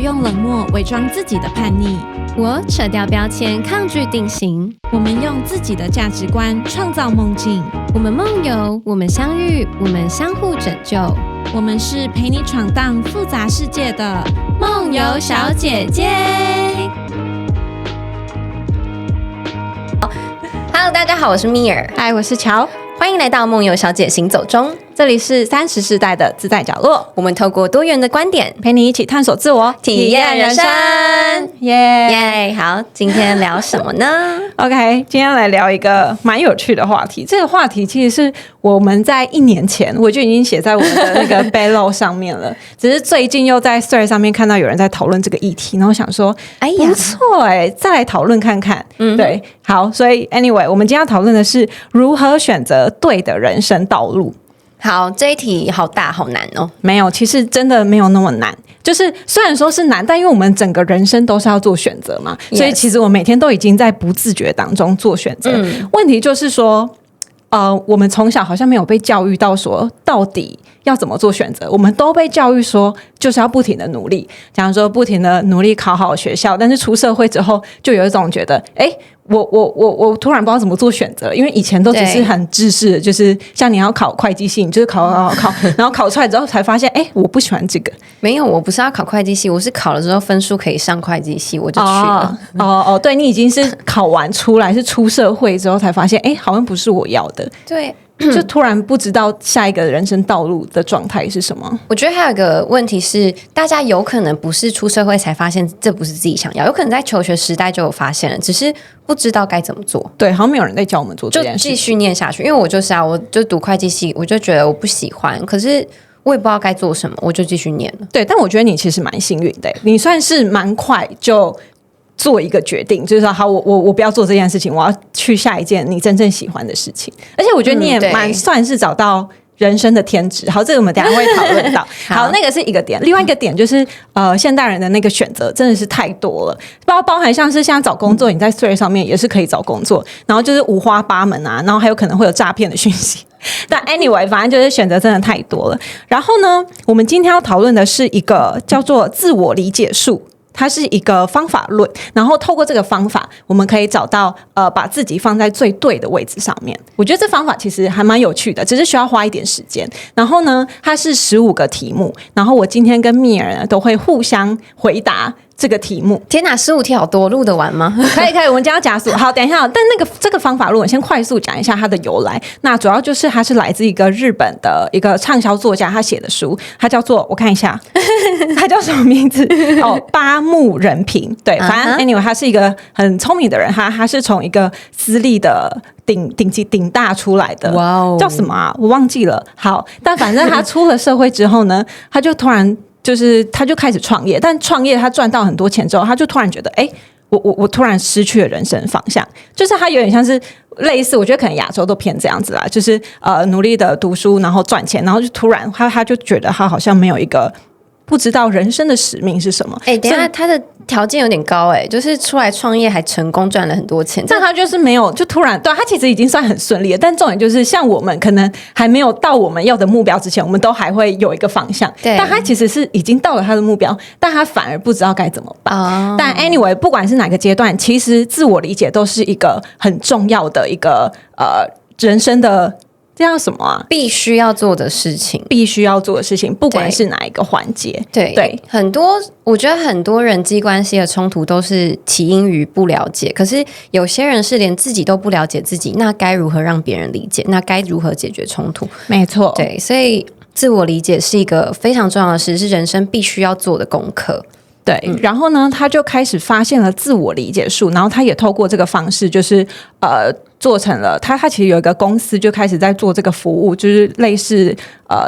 用冷漠伪装自己的叛逆，我扯掉标签抗拒定型，我们用自己的价值观创造梦境。我们梦游，我们相遇，我们相互拯救。我们是陪你闯荡复杂世界的梦游小姐姐。Hello， 大家好，我是米尔。嗨，我是乔。欢迎来到梦游小姐行走中，这里是30世代的自在角落。我们透过多元的观点，陪你一起探索自我，体验人生。耶！好，今天聊什么呢？OK， 今天来聊一个蛮有趣的话题。这个话题其实是我们在1年前我就已经写在我们的那个 Belo 上面了，只是最近又在 Thread 上面看到有人在讨论这个议题，然后想说，哎呀，不错再来讨论看看。对，好，所以 anyway， 我们今天要讨论的是如何选择对的人生道路。好，这一题好大好难哦。没有，其实真的没有那么难。就是虽然说是难，但因为我们整个人生都是要做选择嘛，所以其实我每天都已经在不自觉当中做选择。问题就是说，我们从小好像没有被教育到说到底要怎么做选择，我们都被教育说就是要不停的努力，假如说不停的努力考好学校，但是出社会之后就有一种觉得，我突然不知道怎么做选择，因为以前都只是很制式的，就是像你要考会计系，你就是考，然后考出来之后才发现，我不喜欢这个。没有，我不是要考会计系，我是考了之后分数可以上会计系，我就去了。对，你已经是考完出来，是出社会之后才发现，好像不是我要的。对。就突然不知道下一个人生道路的状态是什么。我觉得还有一个问题是，大家有可能不是出社会才发现这不是自己想要，有可能在求学时代就有发现了，只是不知道该怎么做。对，好像没有人在教我们做这件事，就继续念下去。因为我就是我就读会计系，我就觉得我不喜欢，可是我也不知道该做什么，我就继续念了。对，但我觉得你其实蛮幸运的，你算是蛮快就做一个决定，就是说好，我不要做这件事情，我要去下一件你真正喜欢的事情。而且我觉得你也蛮算是找到人生的天职。好，这个我们等一下会讨论到。好，那个是一个点。另外一个点就是现代人的那个选择真的是太多了，包含像是现在找工作，你在 Thread 上面也是可以找工作，然后就是五花八门啊，然后还有可能会有诈骗的讯息。但 anyway， 反正就是选择真的太多了。然后呢，我们今天要讨论的是一个叫做自我理解术。它是一个方法论，然后透过这个方法，我们可以找到把自己放在最对的位置上面。我觉得这方法其实还蛮有趣的，只是需要花一点时间。然后呢，它是15个题目，然后我今天跟米尔呢都会互相回答这个题目。天哪，15题好多，录得完吗？可以，我们今天要加速。好，等一下，但这个方法论，我先快速讲一下它的由来。那主要就是它是来自一个日本的一个畅销作家，他写的书，他叫做我看一下，他叫什么名字？八木仁平。对，反正 anyway， 他是一个很聪明的人，他是从一个私立的顶大出来的，叫什么啊？我忘记了。好，但反正他出了社会之后呢，他就突然。他就开始创业，但创业他赚到很多钱之后，他就突然觉得，我突然失去了人生方向。就是他有点像是类似，我觉得可能亚洲都偏这样子啦，就是努力的读书，然后赚钱，然后就突然他就觉得他好像没有一个不知道人生的使命是什么。等一下，他的条件有点高就是出来创业还成功赚了很多钱，但他就是没有，就突然对他其实已经算很顺利了，但重点就是像我们可能还没有到我们要的目标之前，我们都还会有一个方向，但他其实是已经到了他的目标，但他反而不知道该怎么办。但 anyway， 不管是哪个阶段，其实自我理解都是一个很重要的一个人生的。这样什么啊？必须要做的事情，不管是哪一个环节。对，我觉得很多人际关系的冲突都是起因于不了解，可是有些人是连自己都不了解自己，那该如何让别人理解？那该如何解决冲突？没错，对，所以自我理解是一个非常重要的事，是人生必须要做的功课。对，然后呢，他就开始发现了自我理解术，然后他也透过这个方式，就是做成了他其实有一个公司就开始在做这个服务，就是类似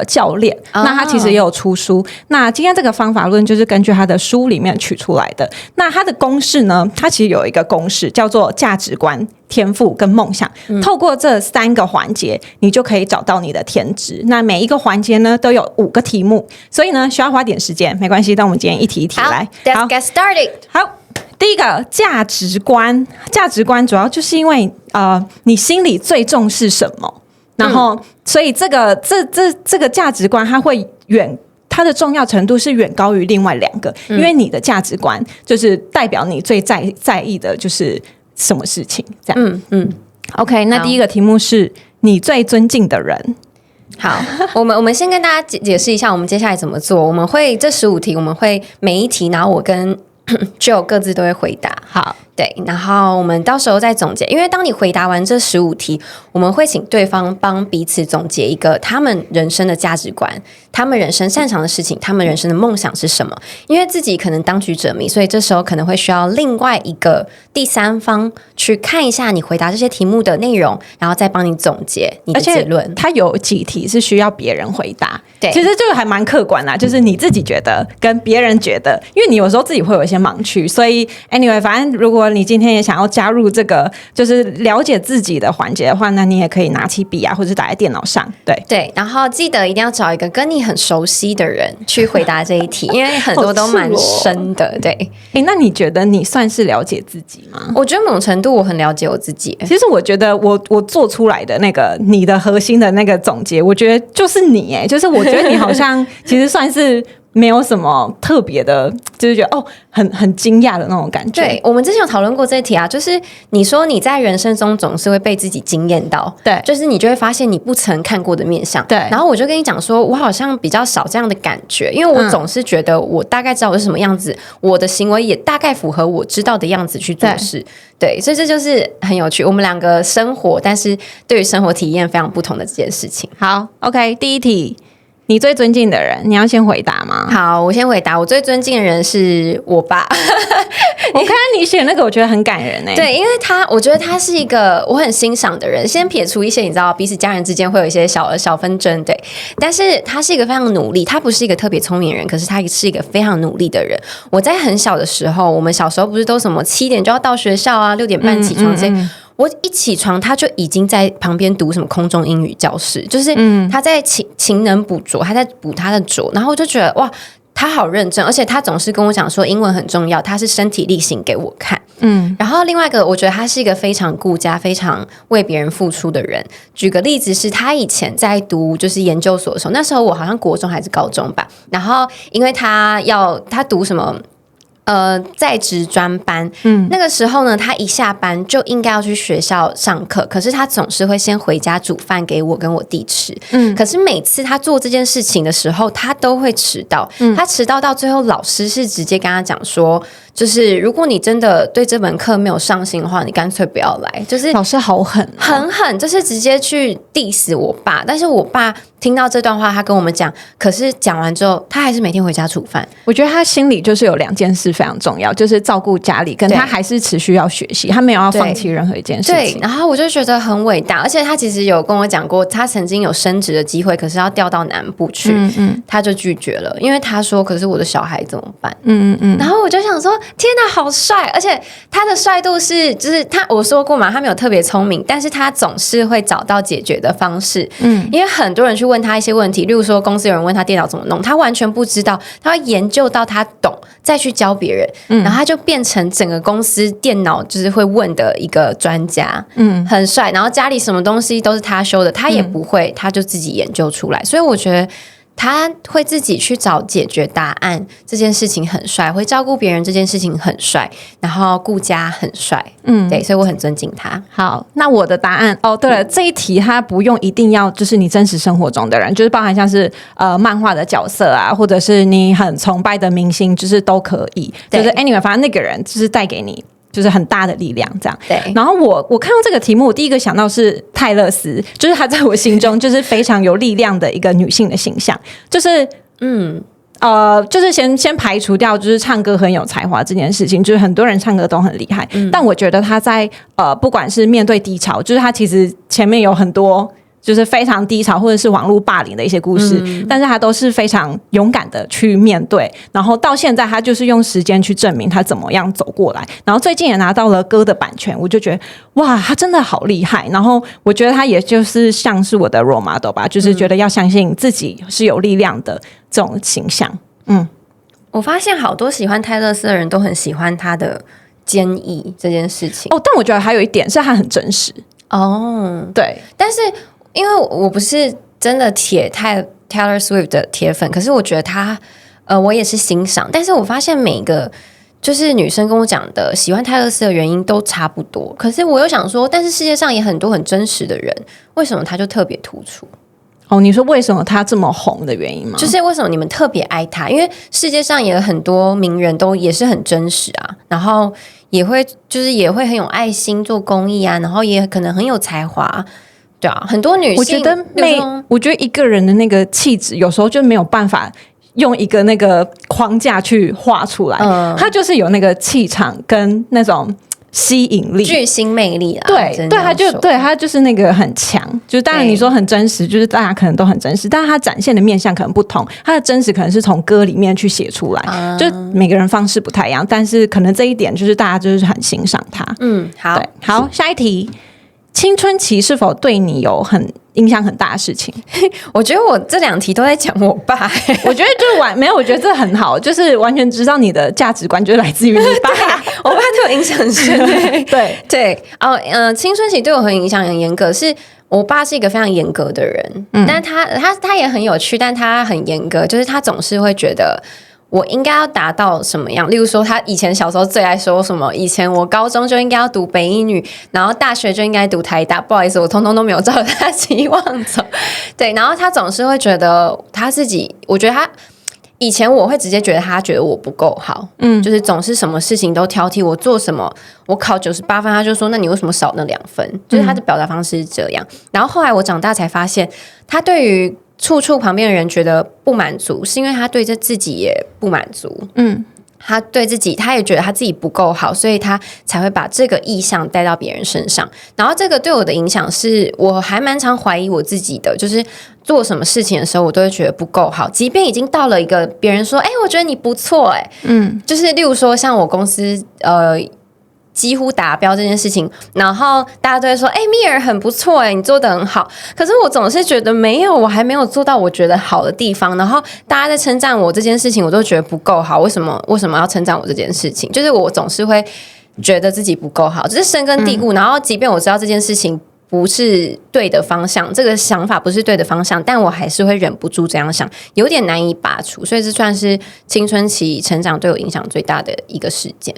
教练。那他其实也有出书。那今天这个方法论就是根据他的书里面取出来的。那他的公式呢，他其实有一个公式叫做价值观、天赋跟梦想。透过这3个环节，你就可以找到你的天职。那每一个环节呢都有5个题目，所以呢需要花点时间，没关系。但我们今天一题一题来。好 ，Let's get started。好。第一个价值观主要就是因为你心里最重视什么，然后所以这个价值观它会它的重要程度是远高于另外2个，因为你的价值观就是代表你最在意的就是什么事情，这样。OK， 那第一个题目是你最尊敬的人。好，我们先跟大家解释一下，我们接下来怎么做。我们会这15题，我们会每一题，然后我跟Joe 各自都会回答。好，对，然后我们到时候再总结。因为当你回答完这15题，我们会请对方帮彼此总结一个他们人生的价值观，他们人生擅长的事情，他们人生的梦想是什么。因为自己可能当局者迷，所以这时候可能会需要另外一个第三方去看一下你回答这些题目的内容，然后再帮你总结你的结论。它有几题是需要别人回答，对，其实这个还蛮客观啦，就是你自己觉得跟别人觉得，因为你有时候自己会有一些盲区，所以 anyway， 反正如果你今天也想要加入这个就是了解自己的环节的话，那你也可以拿起笔啊，或者打在电脑上。对，然后记得一定要找一个跟你很熟悉的人去回答这一题，因为很多都蛮深的。对，那你觉得你算是了解自己吗？我觉得某种程度我很了解我自己。其实我觉得我做出来的那个你的核心的那个总结，我觉得就是你就是我觉得你好像其实算是没有什么特别的，就是觉得很惊讶的那种感觉。对，我们之前有讨论过这一题啊，就是你说你在人生中总是会被自己惊艳到，对，就是你就会发现你不曾看过的面向，对。然后我就跟你讲说，我好像比较少这样的感觉，因为我总是觉得我大概知道我是什么样子，我的行为也大概符合我知道的样子去做事。对，所以这就是很有趣。我们2个生活，但是对于生活体验非常不同的这件事情。好 ，OK， 第一题。你最尊敬的人，你要先回答吗？好，我先回答。我最尊敬的人是我爸。我看你写那个，我觉得很感人对，因为我觉得他是一个我很欣赏的人。先撇除一些你知道彼此家人之间会有一些小纷争，对，但是他是一个非常努力，他不是一个特别聪明的人，可是他是一个非常努力的人。我在很小的时候，我们小时候不是都什么7点就要到学校啊，6点半起床这些。我一起床，他就已经在旁边读什么空中英语教室，就是他在勤能补拙，他在补他的拙，然后我就觉得哇，他好认真，而且他总是跟我讲说英文很重要，他是身体力行给我看。然后另外一个，我觉得他是一个非常顾家、非常为别人付出的人。举个例子是，他以前在读就是研究所的时候，那时候我好像国中还是高中吧，然后因为他读什么。在职专班，那个时候呢，他一下班就应该要去学校上课，可是他总是会先回家煮饭给我跟我弟吃。可是每次他做这件事情的时候，他都会迟到。他迟到最后，老师是直接跟他讲说，就是如果你真的对这门课没有上心的话，你干脆不要来。就是老师好狠，很狠，就是直接去 diss 我爸。但是我爸听到这段话，他跟我们讲，可是讲完之后，他还是每天回家煮饭。我觉得他心里就是有2件事非常重要，就是照顾家里，跟他还是持续要学习，他没有要放弃任何一件事情。对，然后我就觉得很伟大，而且他其实有跟我讲过，他曾经有升职的机会，可是要调到南部去，他就拒绝了，因为他说，可是我的小孩怎么办？然后我就想说，天哪，好帅！而且他的帅度是，就是我说过嘛，他没有特别聪明，但是他总是会找到解决的方式。因为很多人去问他一些问题，例如说公司有人问他电脑怎么弄，他完全不知道，他会研究到他懂，再去教别人。然后他就变成整个公司电脑就是会问的一个专家，很帅。然后家里什么东西都是他修的，他也不会，他就自己研究出来。所以我觉得他会自己去找解决答案这件事情很帅，会照顾别人这件事情很帅，然后顾家很帅。对，所以我很尊敬他。好，那我的答案对了，这一题他不用一定要就是你真实生活中的人，就是包含像是漫画的角色啊，或者是你很崇拜的明星，就是都可以。就是 anyway， 反正那个人就是带给你就是很大的力量，这样。对。然后我看到这个题目，我第一个想到是泰勒斯，就是她在我心中就是非常有力量的一个女性的形象，就是就是先排除掉就是唱歌很有才华这件事情，就是很多人唱歌都很厉害，但我觉得她在不管是面对低潮，就是她其实前面有很多。就是非常低潮或者是网络霸凌的一些故事，但是他都是非常勇敢的去面对，然后到现在他就是用时间去证明他怎么样走过来，然后最近也拿到了歌的版权，我就觉得哇，他真的好厉害。然后我觉得他也就是像是我的 role model 吧，就是觉得要相信自己是有力量的这种形象。我发现好多喜欢泰勒斯的人都很喜欢他的坚毅这件事情。但我觉得还有一点是他很真实。对，但是因为我不是真的Taylor Swift 的铁粉，可是我觉得他我也是欣赏，但是我发现每个就是女生跟我讲的喜欢泰勒斯的原因都差不多，可是我又想说，但是世界上也很多很真实的人，为什么他就特别突出？哦，你说为什么他这么红的原因吗？就是为什么你们特别爱他？因为世界上也有很多名人都也是很真实啊，然后也会很有爱心做公益啊，然后也可能很有才华，对啊，很多女性，我觉得一个人的那个气质有时候就没有办法用一个那个框架去画出来，他就是有那个气场跟那种吸引力、巨星魅力啦。对，他就是那个很强。就是当然你说很真实，就是大家可能都很真实，但是他展现的面向可能不同。他的真实可能是从歌里面去写出来，就每个人方式不太一样，但是可能这一点就是大家就是很欣赏他。好，下一题，青春期是否对你有影响很大的事情？我觉得我这2题都在讲我爸，我觉得就是没有，我觉得这很好，就是完全知道你的价值观就是来自于你爸，我爸对我影响很深。对青春期对我很影响很严格，是我爸是一个非常严格的人，但他也很有趣，但他很严格，就是他总是会觉得我应该要达到什么样？例如说，他以前小时候最爱说什么？以前我高中就应该要读北一女，然后大学就应该读台大。不好意思，我通通都没有照他期望走。对，然后他总是会觉得他自己，我觉得他以前我会直接觉得他觉得我不够好，就是总是什么事情都挑剔我做什么，我考98分，他就说那你为什么少那2分？就是他的表达方式是这样。然后后来我长大才发现，他对于处旁边的人觉得不满足，是因为他对这自己也不满足。他对自己，他也觉得他自己不够好，所以他才会把这个意向带到别人身上。然后这个对我的影响是，我还蛮常怀疑我自己的，就是做什么事情的时候，我都会觉得不够好，即便已经到了一个别人说，我觉得你不错，就是例如说像我公司几乎达标这件事情，然后大家都会说蜜儿很不错你做得很好，可是我总是觉得没有，我还没有做到我觉得好的地方，然后大家在称赞我这件事情，我都觉得不够好，为什么要称赞我这件事情？就是我总是会觉得自己不够好，就是深根蒂固，然后即便我知道这件事情不是对的方向，这个想法不是对的方向，但我还是会忍不住这样想，有点难以拔除，所以这算是青春期成长对我影响最大的一个事件。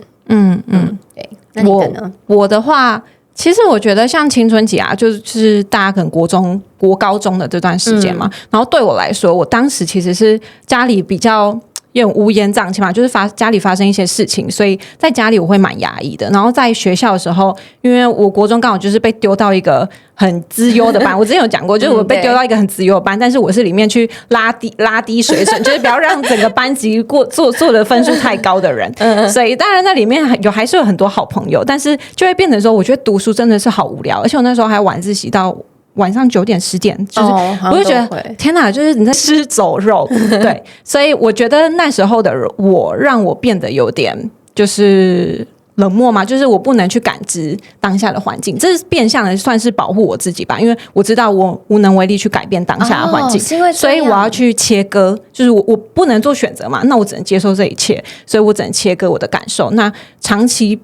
对，那你的呢？我的话，其实我觉得像青春期啊，就是大家可能国中、高中的这段时间嘛，然后对我来说，我当时其实是家里比较有点乌烟瘴气嘛，就是家里发生一些事情，所以在家里我会蛮压抑的。然后在学校的时候，因为我国中刚好就是被丢到一个很资优的班，我之前有讲过，就是我被丢到一个很资优的班，但是我是里面去拉低水准，就是不要让整个班级做的分数太高的人。所以当然在里面还是有很多好朋友，但是就会变成说，我觉得读书真的是好无聊，而且我那时候还晚自习到晚上9点10点，就是我就觉得天哪，就是你在吃走肉。对，所以我觉得那时候的我让我变得有点就是冷漠嘛，就是我不能去感知当下的环境，这是变相的算是保护我自己吧，因为我知道我无能为力去改变当下的环境，所以我要去切割，就是我不能做选择嘛，那我只能接受这一切，所以我只能切割我的感受。那长期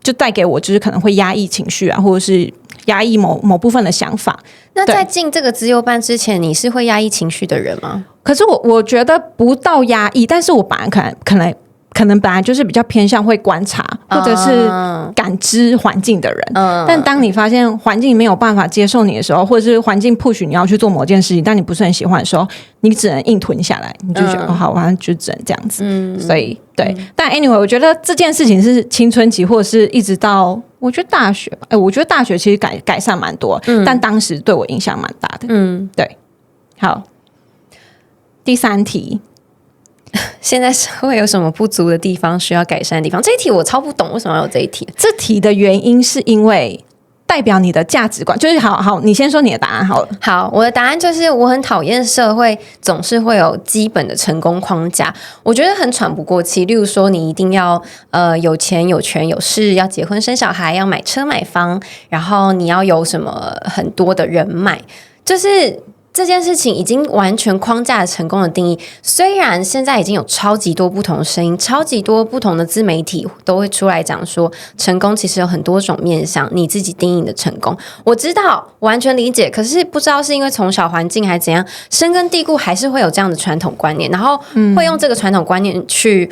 就带给我就是可能会压抑情绪啊，或者是压抑某部分的想法。那在进这个资优班之前，你是会压抑情绪的人吗？可是我觉得不到压抑，但是我本来可能本来就是比较偏向会观察或者是感知环境的人，但当你发现环境没有办法接受你的时候，或者是环境 push 你要去做某件事情，但你不是很喜欢的时候，你只能硬吞下来，你就觉得好，好像就只能这样子。所以对，但 anyway， 我觉得这件事情是青春期，或者是一直到我觉得大学，我觉得大学其实改善蛮多，但当时对我影响蛮大的。对，好，第3题。现在社会有什么不足的地方需要改善的地方？这一题我超不懂，为什么要有这一题？这题的原因是因为代表你的价值观，就是好，你先说你的答案好了。好，我的答案就是我很讨厌社会总是会有基本的成功框架，我觉得很喘不过气。例如说，你一定要有钱有权有势，要结婚生小孩，要买车买房，然后你要有什么很多的人脉，就是这件事情已经完全框架了成功的定义。虽然现在已经有超级多不同的声音，超级多不同的自媒体都会出来讲说，成功其实有很多种面向，你自己定义的成功。我知道，完全理解，可是不知道是因为从小环境还是怎样，深根蒂固，还是会有这样的传统观念，然后会用这个传统观念去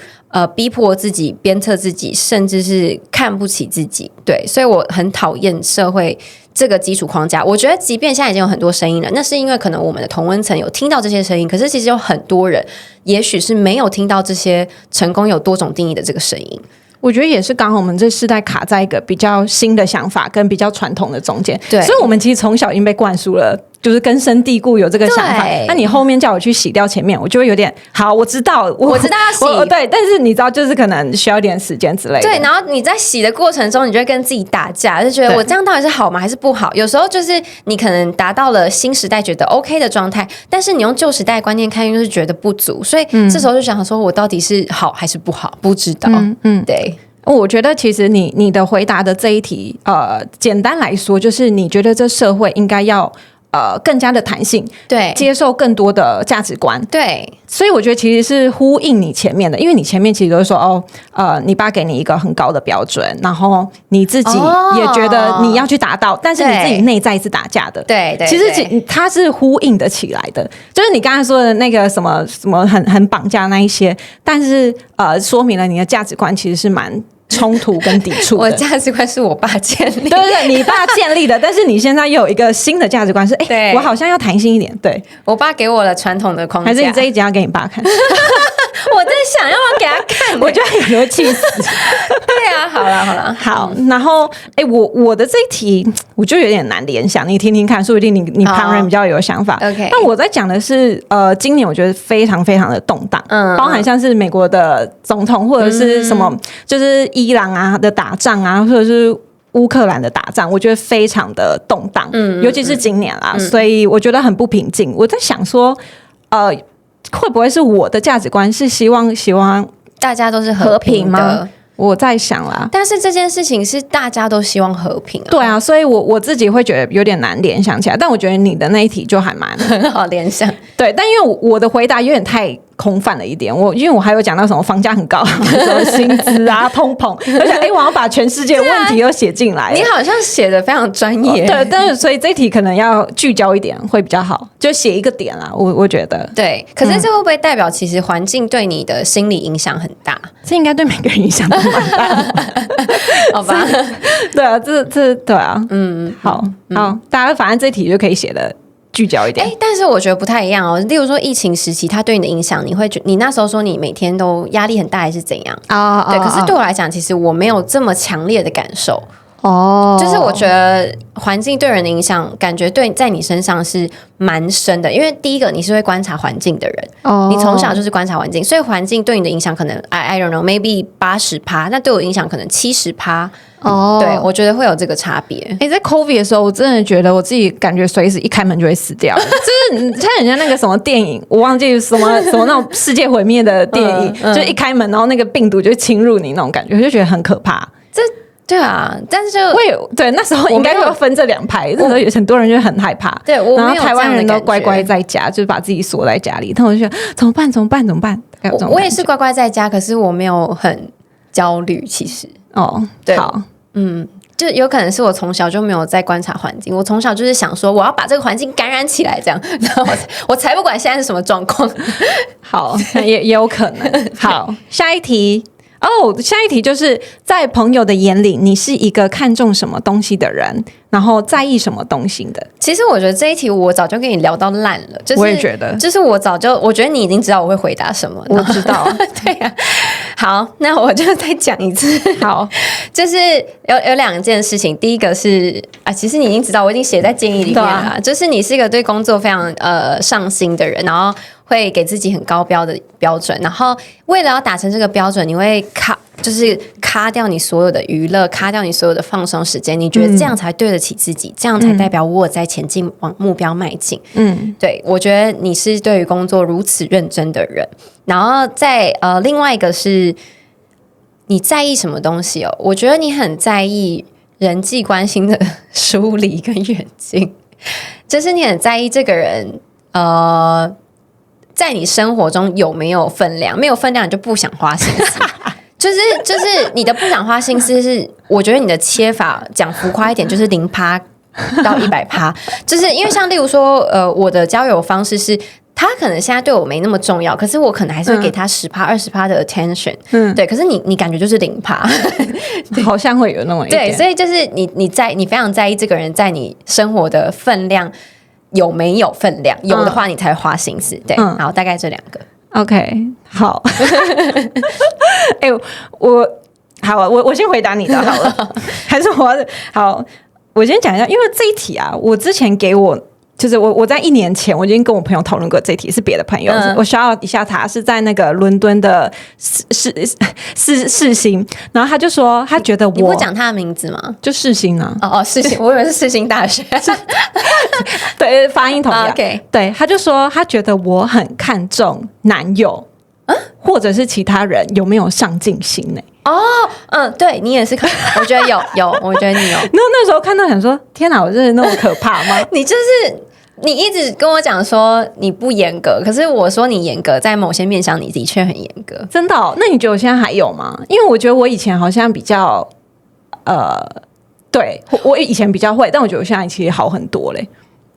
逼迫自己、鞭策自己，甚至是看不起自己。对，所以我很讨厌社会这个基础框架。我觉得即便现在已经有很多声音了，那是因为可能我们的同温层有听到这些声音，可是其实有很多人也许是没有听到这些成功有多种定义的这个声音。我觉得也是刚好我们这世代卡在一个比较新的想法跟比较传统的中间，对，所以我们其实从小已经被灌输了，就是根深蒂固有这个想法。那你后面叫我去洗掉前面，我就会有点好，我知道要洗，对，但是你知道，就是可能需要一点时间之类的。对，然后你在洗的过程中，你就会跟自己打架，就觉得我这样到底是好吗，还是不好？有时候就是你可能达到了新时代觉得 OK 的状态，但是你用旧时代观念看，又是觉得不足，所以这时候就想说，我到底是好还是不好？不知道。对。我觉得其实你的回答的这一题，简单来说就是你觉得这社会应该要更加的弹性，对，接受更多的价值观，对，所以我觉得其实是呼应你前面的，因为你前面其实都是说你爸给你一个很高的标准，然后你自己也觉得你要去达到，但是你自己内在是打架的，对对，其实它是呼应的起来的，就是你刚才说的那个什么什么很绑架那一些，但是说明了你的价值观其实是蛮冲突跟抵触的。我价值观是我爸建立的，对对对，你爸建立的，但是你现在又有一个新的价值观是，我好像要弹性一点。对，我爸给我了传统的框架，还是你这一集要给你爸看？我在想要不要给他看，我觉得你会气死。对啊，好了，好，然后我的这一题我就有点难联想，你听听看，说不定你旁人比较有想法。OK， 那我在讲的是今年我觉得非常非常的动荡，包含像是美国的总统或者是什么，就是伊朗啊的打仗啊，或者是乌克兰的打仗，我觉得非常的动荡，尤其是今年啦，所以我觉得很不平静。我在想说，会不会是我的价值观是希望大家都是和平吗？我在想啦，但是这件事情是大家都希望和平啊。对啊，所以我自己会觉得有点难联想起来，但我觉得你的那一题就还蛮很好联想。对，但因为我的回答有点太空泛了一点，因为我还有讲到什么房价很高，什么薪资啊、通膨，而且我要把全世界的问题都写进来。你好像写的非常专业，对，但是所以这一题可能要聚焦一点会比较好，就写一个点啦。我觉得对，可是这会不会代表其实环境对你的心理影响很大？这应该对每个人影响都蛮大的，好吧？对啊，这对啊，好，大家反正这题就可以写的聚焦一点。但是我觉得不太一样哦。例如说疫情时期，它对你的影响，你那时候说你每天都压力很大，还是怎样？对，可是对我来讲，其实我没有这么强烈的感受。就是我觉得环境对人的影响，感觉在你身上是蛮深的。因为第一个，你是会观察环境的人，你从小就是观察环境，所以环境对你的影响可能 I don't know maybe 80%，那对我影响可能70%。对，我觉得会有这个差别。在 COVID 的时候，我真的觉得我自己感觉随时一开门就会死掉，就是像人家那个什么电影，我忘记什么那种世界毁灭的电影，就一开门，然后那个病毒就侵入你那种感觉，我就觉得很可怕。对啊，但是对那时候应该会分这两派，那时候有很多人就很害怕。对，然后台湾人都乖乖在家，就是把自己锁在家里。但我就觉得怎么办？我也是乖乖在家，可是我没有很焦虑。其实对，好，就有可能是我从小就没有在观察环境，我从小就是想说我要把这个环境感染起来，这样，然后我才不管现在是什么状况。好，也有可能。好，下一题。下一题就是在朋友的眼里，你是一个看重什么东西的人，然后在意什么东西的？其实我觉得这一题我早就跟你聊到烂了，我也觉得，就是我觉得你已经知道我会回答什么，我知道，对呀。好，那我就再讲一次。好，就是有两件事情，第一个是其实你已经知道，我已经写在建议里面了，就是你是一个对工作非常上心的人，然后会给自己很高的标准，然后为了要达成这个标准，你会卡掉你所有的娱乐，卡掉你所有的放松时间，你觉得这样才对得起自己，这样才代表我在前进，往目标迈进。对，我觉得你是对于工作如此认真的人。然后另外一个是你在意什么东西哦？我觉得你很在意人际关系的梳理跟远近，就是你很在意这个人在你生活中有没有分量？没有分量，你就不想花心思。就是你的不想花心思是，我觉得你的切法讲浮夸一点，就是0%到100%，就是因为像例如说，我的交友方式是。他可能现在对我没那么重要，可是我可能还是会给他10%、20%的 attention，对。可是你感觉就是0%，好像会有那么一点。对，所以就是你非常在意这个人在你生活的分量有没有分量，有的话你才会花心思。对，好，大概这2个。OK， 好。我先回答你的好了，还是好？我先讲一下，因为这一题啊，我之前给我。就是我在1年前我已经跟我朋友讨论过这一题，是别的朋友，我shout out一下他，是在那个伦敦的世新，然后他就说他觉得你不讲他的名字吗？就世新啊，世新，我以为是世新大学，对，发音同样。Okay. 对，他就说他觉得我很看重男友，或者是其他人有没有上进心呢？对你也是我觉得有，我觉得你有。那时候看到想说，天哪，我真的那么可怕吗？你一直跟我讲说你不严格，可是我说你严格，在某些面向你的确很严格。真的那你觉得我现在还有吗？因为我觉得我以前好像比较对，我以前比较会，但我觉得我现在其实好很多嘞。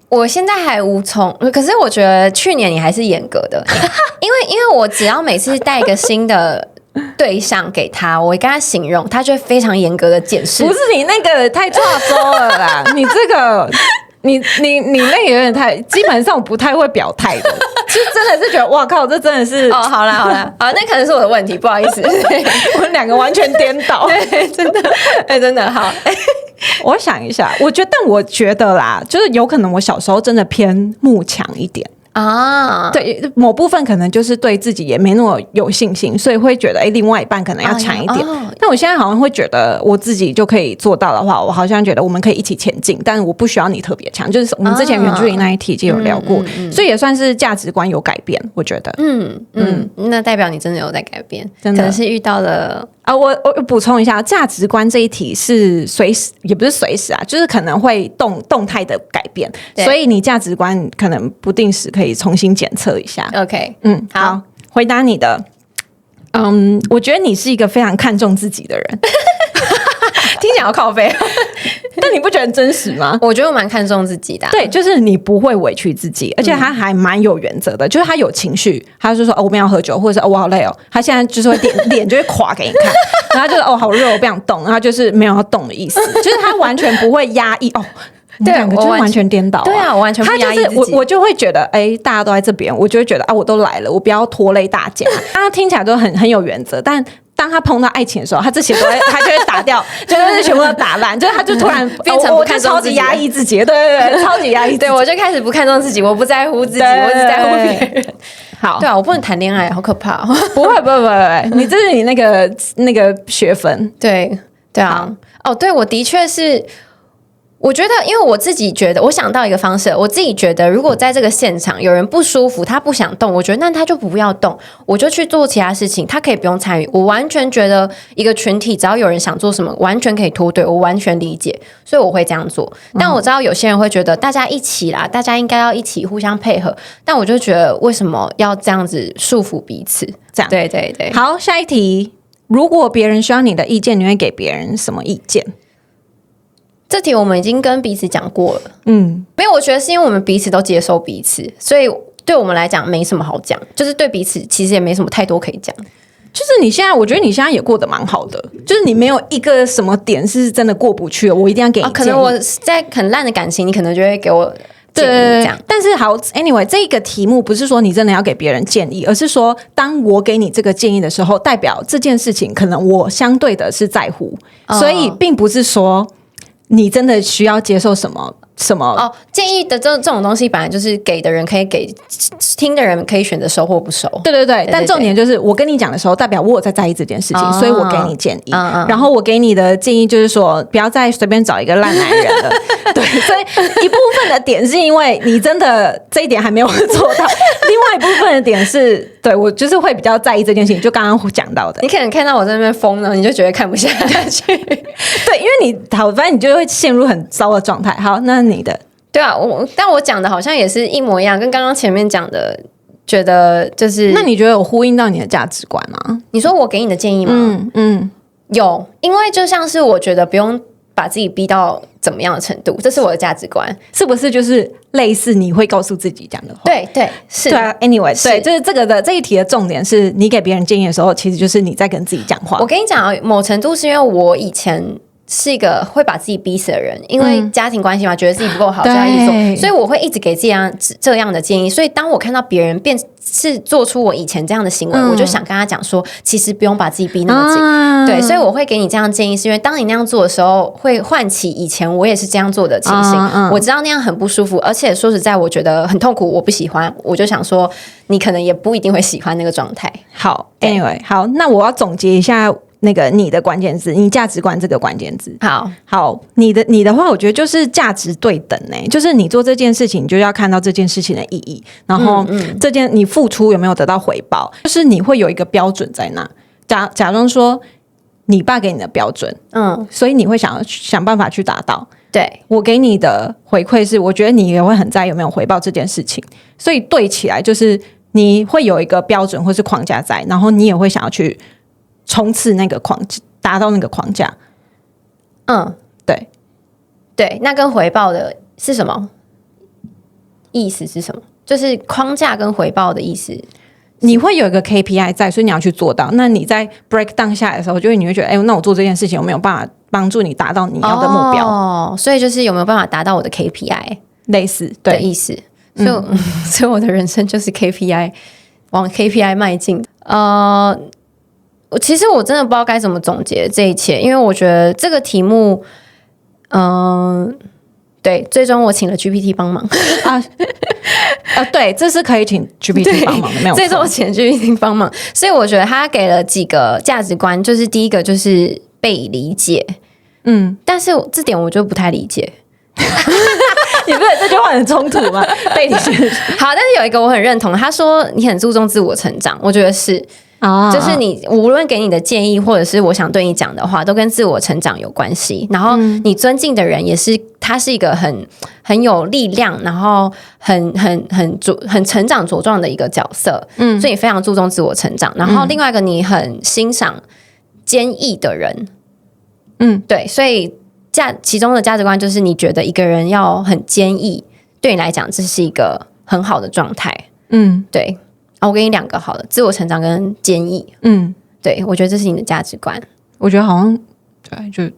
我现在还无从，可是我觉得去年你还是严格的，因为我只要每次带一个新的对象给他，我会跟他形容，他就会非常严格的检视。不是你那个太抓周了啦，你这个。你那个有点太，基本上我不太会表态的，就真的是觉得哇靠，这真的是好啦，那可能是我的问题，不好意思，我们2个完全颠倒，对，真的，真的好。我想一下，但我觉得啦，就是有可能我小时候真的偏慕强一点。对，某部分可能就是对自己也没那么有信心，所以会觉得另外一半可能要强一点。但我现在好像会觉得我自己就可以做到的话，我好像觉得我们可以一起前进，但我不需要你特别强。就是我们之前远距离那一题就有聊过，所以也算是价值观有改变，我觉得。那代表你真的有在改变，真的可能是遇到了。我补充一下，价值观这一题是随时，也不是随时啊，就是可能会动态的改变，所以你价值观可能不定时可以重新检测一下。OK， 好，回答你的。我觉得你是一个非常看重自己的人，听起来好靠背，但你不觉得很真实吗？我觉得我蛮看重自己的。对，就是你不会委屈自己，而且他还蛮有原则的，就是他有情绪，他就说我不要喝酒，或者是我好累哦，他现在就是会脸就会垮给你看，然后就是好热，我不想动，然后就是没有要动的意思，就是他完全不会压抑对，2个就完全颠倒。对啊，我完全不压抑自己。我就会觉得，大家都在这边，我就会觉得我都来了，我不要拖累大家。他听起来都很有原则，但当他碰到爱情的时候，他这些他就会打掉，就是全部都打烂，就是他就突然变成不看重自己，超级压抑自己，对，超级压抑自己。对，我就开始不看重自己，我不在乎自己，我只在乎别人。好，对啊，我不能谈恋爱，好可怕。不会，你这是你那个学分。对啊，对，我的确是。我觉得，因为我自己觉得，我想到一个方式，我自己觉得，如果在这个现场有人不舒服，他不想动，我觉得那他就不要动，我就去做其他事情，他可以不用参与。我完全觉得一个群体，只要有人想做什么，完全可以脱队，我完全理解，所以我会这样做。但我知道有些人会觉得大家一起啦，大家应该要一起互相配合，但我就觉得为什么要这样子束缚彼此？这样，对。好，下一题，如果别人需要你的意见，你会给别人什么意见？这题我们已经跟彼此讲过了，没有，我觉得是因为我们彼此都接受彼此，所以对我们来讲没什么好讲，就是对彼此其实也没什么太多可以讲。就是你现在，我觉得你现在也过得蛮好的，就是你没有一个什么点是真的过不去了，我一定要给你建议。可能我在很烂的感情，你可能就会给我建议这样。但是好 ，anyway， 这个题目不是说你真的要给别人建议，而是说当我给你这个建议的时候，代表这件事情可能我相对的是在乎，所以并不是说你真的需要接受什么建议的这种东西本来就是给的人可以给，听的人可以选择收或不收。对，但重点就是我跟你讲的时候，代表我有在在意这件事情，所以我给你建议。然后我给你的建议就是说，不要再随便找一个烂男人了。对，所以一部分的点是因为你真的这一点还没有做到，另外一部分的点是对我就是会比较在意这件事情，就刚刚讲到的。你可能看到我在那边疯了，你就觉得看不下去。对，因为反正你就会陷入很糟的状态。好，那你的对啊，但我讲的好像也是一模一样，跟刚刚前面讲的，觉得就是。那你觉得有呼应到你的价值观吗？你说我给你的建议吗？有，因为就像是我觉得不用把自己逼到怎么样的程度，这是我的价值观，是不是就是类似你会告诉自己这样的话？对，是，对啊。Anyway， 对，就是这一题的重点是你给别人建议的时候，其实就是你在跟自己讲话。我跟你讲啊，某程度是因为我以前是一个会把自己逼死的人，因为家庭关系嘛，觉得自己不够好，所以一直做，所以我会一直给自己这样的建议。所以当我看到别人是做出我以前这样的行为，我就想跟他讲说，其实不用把自己逼那么紧。对，所以我会给你这样建议，是因为当你那样做的时候，会唤起以前我也是这样做的情形。我知道那样很不舒服，而且说实在，我觉得很痛苦，我不喜欢。我就想说，你可能也不一定会喜欢那个状态。好 ，Anyway， 好，那我要总结一下。那个你的关键字，你价值观这个关键字，好，你的话，我觉得就是价值对等就是你做这件事情，你就要看到这件事情的意义，然后你付出有没有得到回报，就是你会有一个标准在那。假装说你爸给你的标准，所以你会想办法去达到。对，我给你的回馈是，我觉得你也会很在意有没有回报这件事情，所以对起来就是你会有一个标准或是框架在，然后你也会想要去。冲刺那个达到那个框架，对，那跟回报的是什么意思？是什么？就是框架跟回报的意思。你会有一个 KPI 在，所以你要去做到。那你在 break down 下来的时候，你会觉得，那我做这件事情有没有办法帮助你达到你要的目标？所以就是有没有办法达到我的 KPI， 类似的意思。所以我的人生就是 KPI， 往 KPI 迈进。其实我真的不知道该怎么总结这一切，因为我觉得这个题目，对，最终我请了 GPT 帮忙对，这是可以请 GPT 帮忙的，没有错。最终我请 GPT 帮忙，所以我觉得他给了几个价值观，就是第一个就是被理解，但是这点我就不太理解。你不是这句话很冲突吗？被理解好，但是有一个我很认同，他说你很注重自我成长，我觉得是。就是你无论给你的建议或者是我想对你讲的话都跟自我成长有关系，然后你尊敬的人也是他是一个很有力量，然后很成长茁壮的一个角色，所以你非常注重自我成长。然后另外一个你很欣赏坚毅的人，对，所以其中的价值观就是你觉得一个人要很坚毅，对你来讲这是一个很好的状态，对。我给你2个好了，自我成长跟坚毅。对，我觉得这是你的价值观。我觉得好像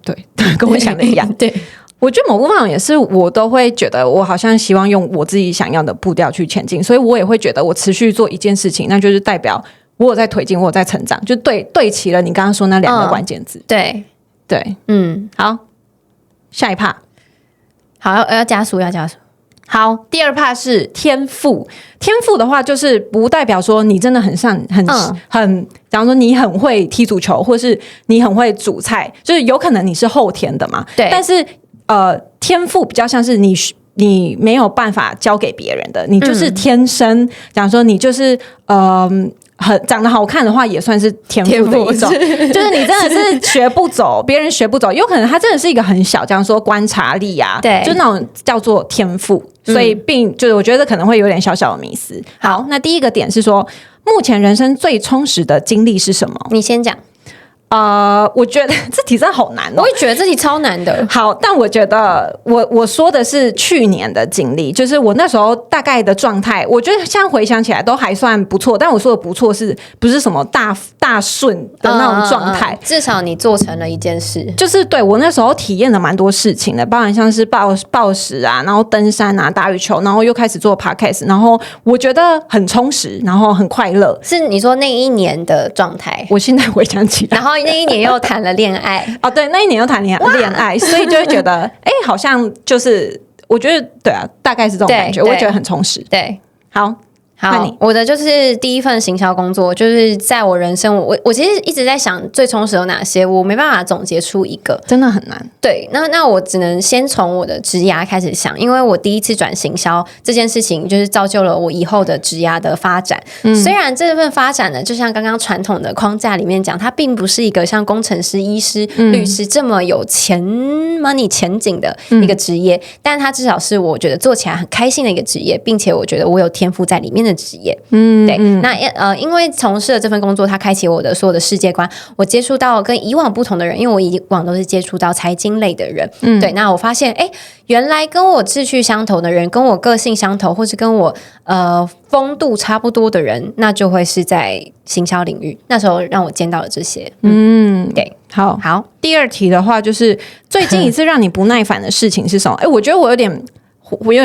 对，跟我想的一样。对，我觉得某部分也是，我都会觉得我好像希望用我自己想要的步调去前进，所以我也会觉得我持续做一件事情，那就是代表我有在推进，我有在成长，就对齐了你刚刚说那2个关键字。对，好，下一趴，好，要加速。好，第2 part 是天赋。天赋的话，就是不代表说你真的假如说你很会踢足球，或是你很会煮菜，就是有可能你是后天的嘛。对。但是天赋比较像是你没有办法教给别人的，你就是天生。假如说你就是长得好看的话，也算是天赋的一种。就是你真的是学不走，别人学不走，有可能他真的是一个很小，这样说观察力啊，对，就那种叫做天赋。所以就是我觉得可能会有点小小的迷思。好，那第一个点是说，目前人生最充实的经历是什么？你先讲。我觉得这题真的好难我也觉得这题超难的。好，但我觉得我说的是去年的经历，就是我那时候大概的状态，我觉得现在回想起来都还算不错。但我说的不错是不是什么大顺的那种状态？至少你做成了一件事，就是对我那时候体验了蛮多事情的，包含像是暴食啊，然后登山啊，打羽球，然后又开始做 podcast， 然后我觉得很充实，然后很快乐。是你说那一年的状态？我现在回想起来，然后那一年又谈了恋爱对，那一年又谈恋爱，所以就会觉得好像就是我觉得对啊，大概是这种感觉，我会觉得很充实。对，好，好，我的就是第一份行销工作，就是在我人生，我其实一直在想最充实有哪些，我没办法总结出一个，真的很难。对，那我只能先从我的职涯开始想，因为我第一次转行销这件事情，就是造就了我以后的职涯的发展。虽然这份发展呢，就像刚刚传统的框架里面讲，它并不是一个像工程师、医师、律师这么有money 前景的一个职业，但它至少是我觉得做起来很开心的一个职业，并且我觉得我有天赋在里面的职业。对，那因为从事了这份工作，它开启我的所有的世界观，我接触到跟以往不同的人，因为我以往都是接触到财经类的人。对，那我发现原来跟我志趣相投的人，跟我个性相投，或是跟我风度差不多的人，那就会是在行销领域。那时候让我见到了这些。对，好。第二题的话，就是最近一次让你不耐烦的事情是什么？我觉得我有点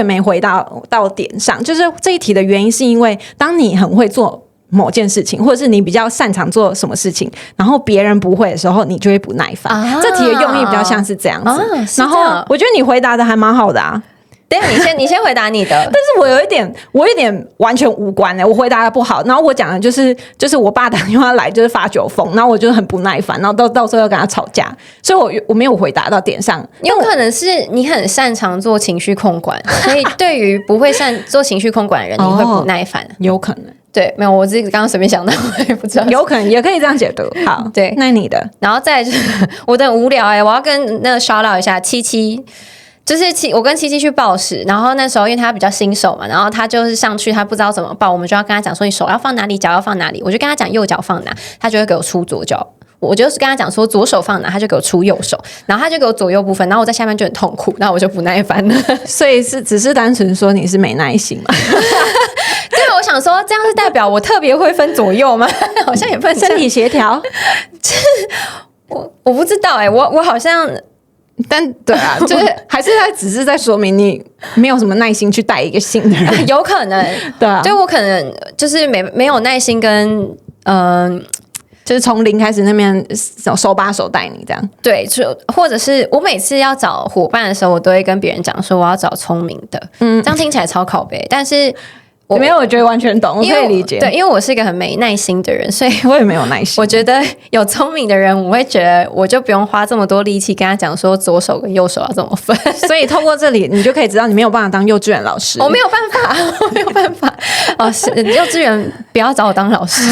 没回到点上，就是这一题的原因是因为当你很会做某件事情，或者是你比较擅长做什么事情，然后别人不会的时候，你就会不耐烦。这题的用意比较像是这样子。然后我觉得你回答的还蛮好的啊。对，你先回答你的。但是我有一点完全无关我回答的不好。然后我讲的就是我爸打电话来就是发酒疯，然后我就很不耐烦，然后到时候要跟他吵架，所以我没有回答到点上。有可能是你很擅长做情绪控管，所以对于不会做情绪控管的人，你会不耐烦。有可能。对，没有，我自己刚刚随便想到，我也不知道，有可能也可以这样解读。好，对，那你的，然后再来就是我的很无聊我要跟那个 shout out 一下七七。就是我跟七七去报时，然后那时候因为他比较新手嘛，然后他就是上去他不知道怎么报，我们就要跟他讲说你手要放哪里，脚要放哪里，我就跟他讲右脚放哪，他就会给我出左脚。我就是跟他讲说左手放哪，他就给我出右手，然后他就给我左右部分，然后我在下面就很痛苦，然后我就不耐烦了。所以只是单纯说你是没耐心嘛？对，我想说这样是代表我特别会分左右吗？好像也不能身体协调。我不知道我好像。但对啊，就是还是他只是在说明你没有什么耐心去带一个新的人，有可能。对啊，就我可能就是没有耐心跟就是从零开始那边手把手带你这样。对，或者是我每次要找伙伴的时候，我都会跟别人讲说我要找聪明的，这样听起来超靠北，但是。没有，我觉得完全懂，我可以理解。对，因为我是一个很没耐心的人，所以我也没有耐心。我觉得有聪明的人，我会觉得我就不用花这么多力气跟他讲说左手跟右手要怎么分。所以透过这里，你就可以知道你没有办法当幼稚园老师。我没有办法，我没有办法。幼稚园不要找我当老师，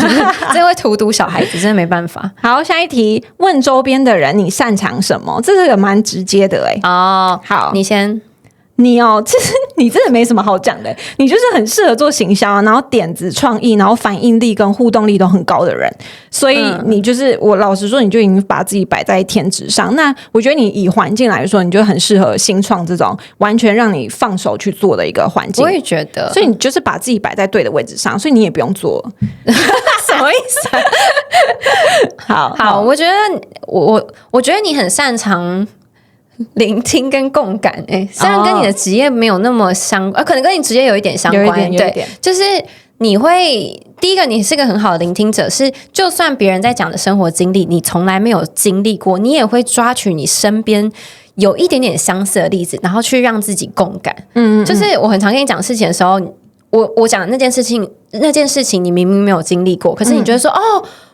这会荼毒小孩子，真的没办法。好，下一题，问周边的人你擅长什么？这是个蛮直接的好，你先。你其实你真的没什么好讲的，你就是很适合做行销，然后点子创意，然后反应力跟互动力都很高的人，所以你就是我老实说，你就已经把自己摆在天职上。那我觉得你以环境来说，你就很适合新创这种完全让你放手去做的一个环境。我也觉得，所以你就是把自己摆在对的位置上，所以你也不用做。什么意思？好，我觉得我觉得你很擅长。聆听跟共感，虽然跟你的职业没有那么可能跟你职业有一点相关，对，就是你会第一个，你是个很好的聆听者，是就算别人在讲的生活经历，你从来没有经历过，你也会抓取你身边有一点点相似的例子，然后去让自己共感。就是我很常跟你讲事情的时候，我讲的那件事情，你明明没有经历过，可是你觉得说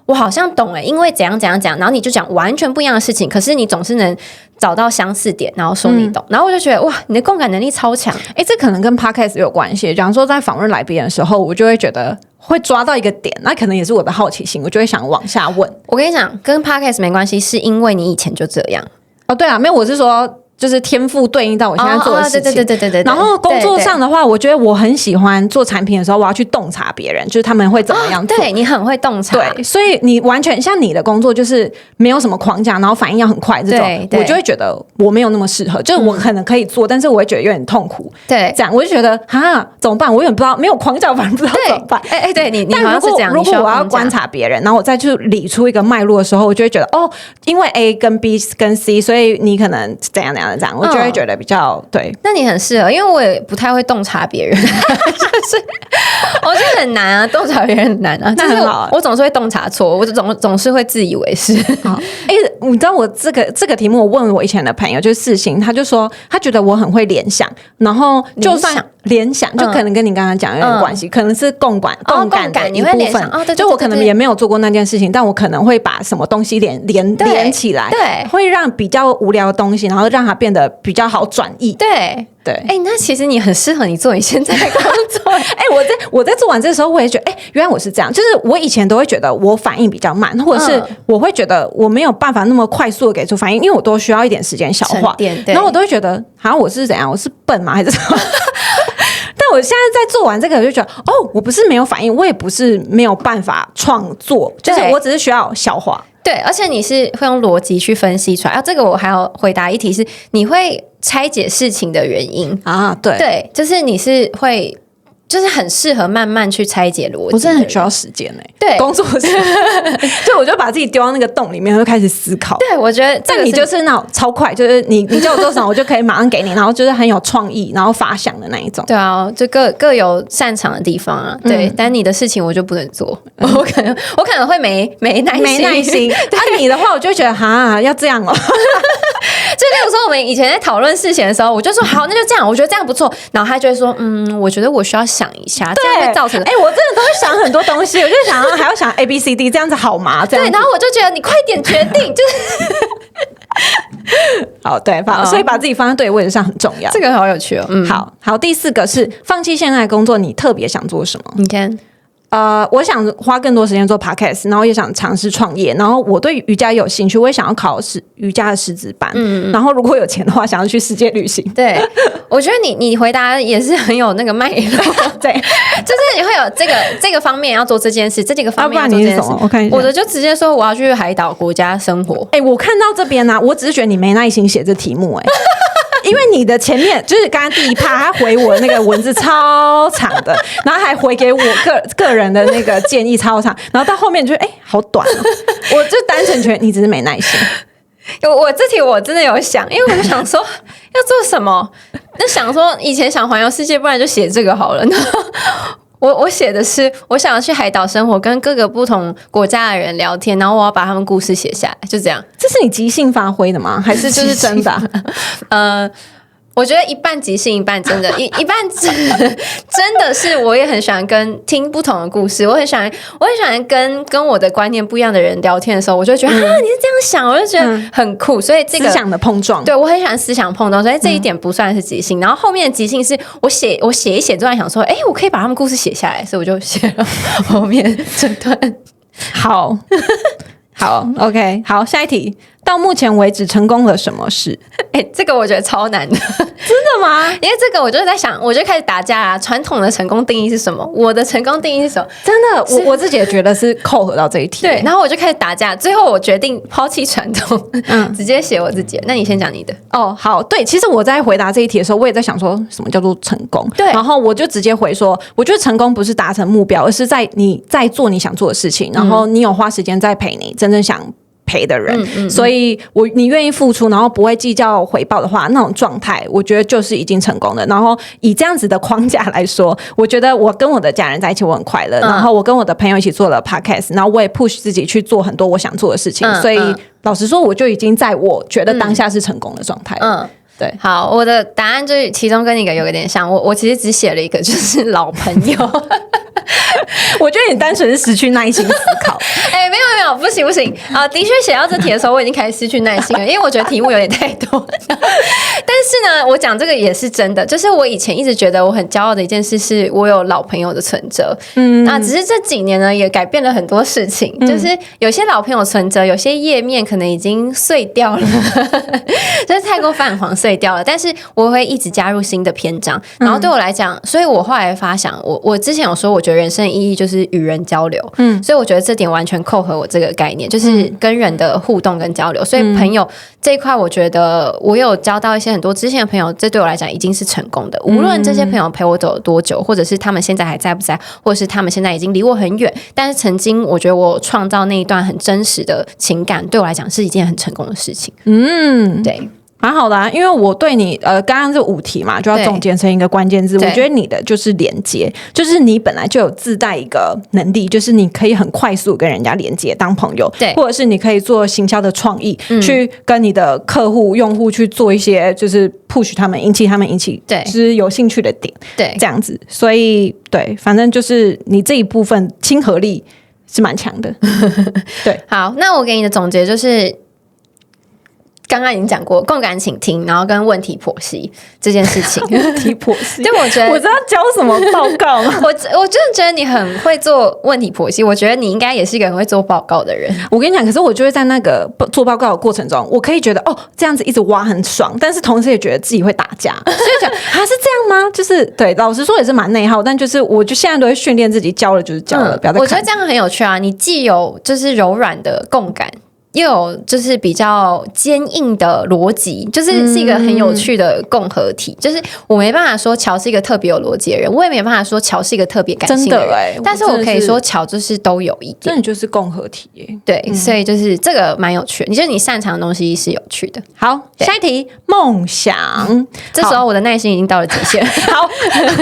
我好像懂因为怎样怎样怎样，然后你就讲完全不一样的事情，可是你总是能找到相似点，然后说你懂，然后我就觉得哇，你的共感能力超强。这可能跟 podcast 有关系。假如说在访问来宾的时候，我就会觉得会抓到一个点，那可能也是我的好奇心，我就会想往下问。我跟你讲，跟 podcast 没关系，是因为你以前就这样。对啊，没有，我是说。就是天赋对应到我现在做的事情，对。然后工作上的话，我觉得我很喜欢做产品的时候，我要去洞察别人，就是他们会怎么样做。对，你很会洞察。对，所以你完全像你的工作，就是没有什么框架，然后反应要很快这种，我就会觉得我没有那么适合。就是我可能可以做，但是我会觉得有点痛苦。对，这样我就觉得怎么办？我有点不知道，没有框架，反正不知道怎么办。对你好像是这样。如果我要观察别人，然后我再去理出一个脉络的时候，我就会觉得因为 A 跟 B 跟 C， 所以你可能怎样怎样这样，我就会觉得。比较对，那你很适合，因为我也不太会洞察别人，就是我觉得很难啊，洞察别人很难啊。那很好，我总是会洞察错，我总是会自以为是。你知道我这个题目，我问我以前的朋友，就是世新，他就说他觉得我很会联想，然后就算联想，就可能跟你刚刚讲有点关系，可能是共感的一部分。就我可能也没有做过那件事情，但我可能会把什么东西连起来，对，会让比较无聊的东西，然后让它变得比较好转译。对。那其实你很适合你做你现在的工作。我在做完这时候，我也觉得，原来我是这样。就是我以前都会觉得我反应比较慢，或者是我会觉得我没有办法那么快速的给出反应，因为我都需要一点时间消化。然后我都会觉得，好像我是怎样，我是笨吗，还是什么？但我现在在做完这个，我就觉得，我不是没有反应，我也不是没有办法创作，就是我只是需要消化。对，而且你是会用逻辑去分析出来。这个我还要回答一题是，你会拆解事情的原因啊？对，就是你是会。就是很适合慢慢去拆解逻辑，我真的很需要时间对，工作时，所以我就把自己丢到那个洞里面，就开始思考。对，我觉得但你就是那种超快，就是你叫我做什么，我就可以马上给你，然后就是很有创意，然后发想的那一种。对啊，就各有擅长的地方啊。对，但你的事情我就不能做，我可能会没耐心。你的话，我就觉得要这样哦。就例如说，我们以前在讨论事情的时候，我就说好，那就这样，我觉得这样不错。然后他就会说，我觉得我需要想一下，这样会造成。我真的都会想很多东西，我就想还要想 ABCD， 这样子好吗？这样对，然后我就觉得你快点决定，就是好对吧？所以把自己放在对的位置上很重要。这个好有趣哦。好，第4个是放弃现在的工作，你特别想做什么？你看。我想花更多时间做 podcast， 然后也想尝试创业，然后我对瑜伽有兴趣，我也想要考瑜伽的师资班，然后如果有钱的话，想要去世界旅行。对，我觉得你回答也是很有那个脉络，对，就是你会有这个方面要做这件事，这几个方面要做这件事。我看一下，我的就直接说我要去海岛国家生活。我看到这边呢，我只是觉得你没耐心写这题目，因为你的前面就是刚刚第一趴，他回我那个文字超长的，然后还回给我个人的那个建议超长，然后到后面就好短哦，我就单纯觉得你只是没耐心。我这题我真的有想，因为我就想说要做什么，那想说以前想环游世界，不然就写这个好了。我写的是我想要去海岛生活，跟各个不同国家的人聊天，然后我要把他们故事写下来，就这样。这是你即兴发挥的吗？还是就是真的我觉得一半即兴，一半真的，一半真的是我也很喜欢听不同的故事，我很喜欢跟我的观念不一样的人聊天的时候，我就觉得你是这样想，我就觉得很酷，所以这个思想的碰撞，对，我很喜欢思想碰撞，所以这一点不算是即兴。然后后面的即兴是我写一写，突然想说，我可以把他们故事写下来，所以我就写了后面这段。好，OK， 好，下一题。到目前为止成功了什么事？这个我觉得超难的。真的吗？因为这个我就在想，我就开始打架啦。传统的成功定义是什么？我的成功定义是什么？真的，我自己也觉得是扣合到这一题。对，然后我就开始打架，最后我决定抛弃传统，直接写我自己。那你先讲你的。好，对，其实我在回答这一题的时候，我也在想说什么叫做成功。对，然后我就直接回说，我觉得成功不是达成目标，而是你在做你想做的事情，然后你有花时间在陪你真正想陪的人，所以你愿意付出，然后不会计较回报的话，那种状态，我觉得就是已经成功了。然后以这样子的框架来说，我觉得我跟我的家人在一起，我很快乐。然后我跟我的朋友一起做了 podcast， 然后我也 push 自己去做很多我想做的事情。所以老实说，我就已经在我觉得当下是成功的状态了。对，好，我的答案就是其中跟你有点像，我其实只写了一个，就是老朋友。我觉得你单纯是失去耐心思考。没有，不行啊！的确写到这题的时候，我已经开始失去耐心了，因为我觉得题目有点太多。但是呢，我讲这个也是真的，就是我以前一直觉得我很骄傲的一件事，是我有老朋友的存折。那只是这几年呢，也改变了很多事情，就是有些老朋友存折，有些页面可能已经碎掉了，就是太过泛黄碎掉了。但是我会一直加入新的篇章，然后对我来讲，所以我后来发想，我之前有说，我觉得人生的意义就是与人交流。所以我觉得这点完全扣合我这个概念，就是跟人的互动跟交流。所以朋友这一块，我觉得我有交到一些很多之前的朋友，这对我来讲已经是成功的。无论这些朋友陪我走了多久，或者是他们现在还在不在，或者是他们现在已经离我很远，但是曾经我觉得我创造那一段很真实的情感，对我来讲是一件很成功的事情。对。蛮好的啊，因为我对你刚刚这5题嘛，就要总结成一个关键字。我觉得你的就是连接，就是你本来就有自带一个能力，就是你可以很快速跟人家连接当朋友，对，或者是你可以做行销的创意，去跟你的客户用户去做一些就是 push 他们，引起对，就是有兴趣的点，对，这样子。所以对，反正就是你这一部分亲和力是蛮强的。对，好，那我给你的总结就是。刚刚已经讲过共感倾听，然后跟问题剖析这件事情。问题剖析，对，我觉得我知道教什么报告吗？我真的觉得你很会做问题剖析，我觉得你应该也是一个很会做报告的人。我跟你讲，可是我就会在那个做报告的过程中，我可以觉得这样子一直挖很爽，但是同时也觉得自己会打架，所以讲是这样吗？就是对，老实说也是蛮内耗，但就是我就现在都会训练自己，教了就是教了，不要再看。我觉得这样很有趣啊！你既有就是柔软的共感。又有就是比较坚硬的逻辑，就是是一个很有趣的共合体。就是我没办法说乔是一个特别有逻辑的人，我也没办法说乔是一个特别感性的人，但是我可以说乔就是都有一点，真的就是共合体耶。对，所以就是这个蛮有趣的，你擅长的东西是有趣的。好，下一题，梦想。这时候我的耐心已经到了极限。好，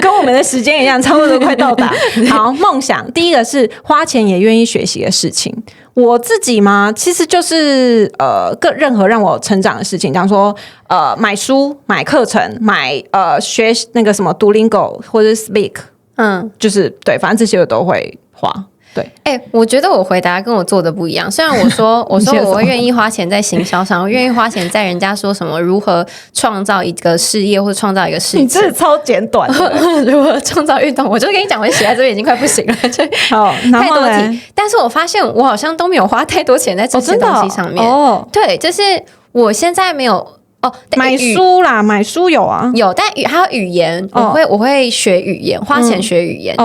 跟我们的时间一样，差不多快到达。好，梦想第一个是花钱也愿意学习的事情。我自己嘛，其实就是任何让我成长的事情，比方说买书、买课程、买学那个什么Duolingo或者 Speak， 就是对，反正这些我都会花。对，我觉得我回答跟我做的不一样。虽然我说我会愿意花钱在行销上，我愿意花钱在人家说什么如何创造一个事业或者创造一个事情，你真的超简短的。如何创造运动，我就跟你讲，我写在这边已经快不行了。好，太多题，但是我发现我好像都没有花太多钱在这些东西上面。对，就是我现在没有。买书啦，买书有啊，有，但还有语言，我会学语言，花钱学语言。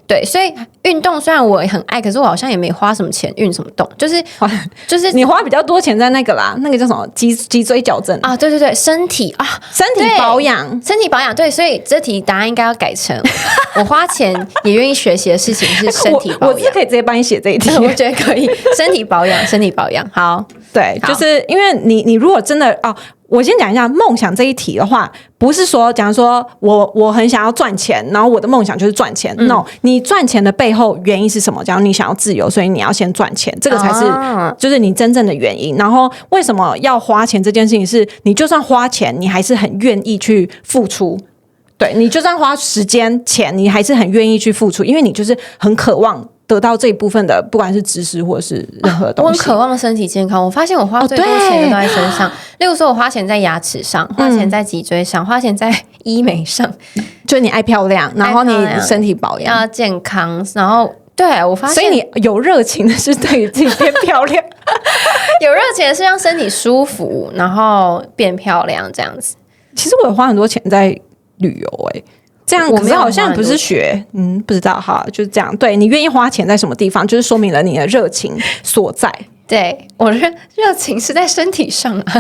对，所以运动虽然我很爱，可是我好像也没花什么钱运什么动，就是你花比较多钱在那个啦，那个叫什么脊椎矫正啊？对，身体保养，对，所以这题答案应该要改成我花钱也愿意学习的事情是身体保养。我是可以直接帮你写这一题，我觉得可以，身体保养，好，对，就是因为你如果真的我先讲一下梦想这一题的话，不是说假如说我很想要赚钱，然后我的梦想就是赚钱。No， 你赚钱的背后原因是什么？假如你想要自由，所以你要先赚钱，这个才是就是你真正的原因。然后为什么要花钱这件事情是，你就算花钱，你还是很愿意去付出。对，你就算花时间钱，你还是很愿意去付出，因为你就是很渴望得到这一部分的，不管是知识或是任何东西。我很渴望身体健康，我发现我花最多钱的都在身上。例如说，我花钱在牙齿上，花钱在脊椎上，花钱在医美上。就是你爱漂亮，然后你身体保养要健康，然后对我发现，所以你有热情的是对于自己变漂亮，有热情的是让身体舒服，然后变漂亮这样子。其实我有花很多钱在旅游这样可是好像不是学，不知道哈，就是这样。对，你愿意花钱在什么地方，就是说明了你的热情所在。对，我的热情是在身体上啊，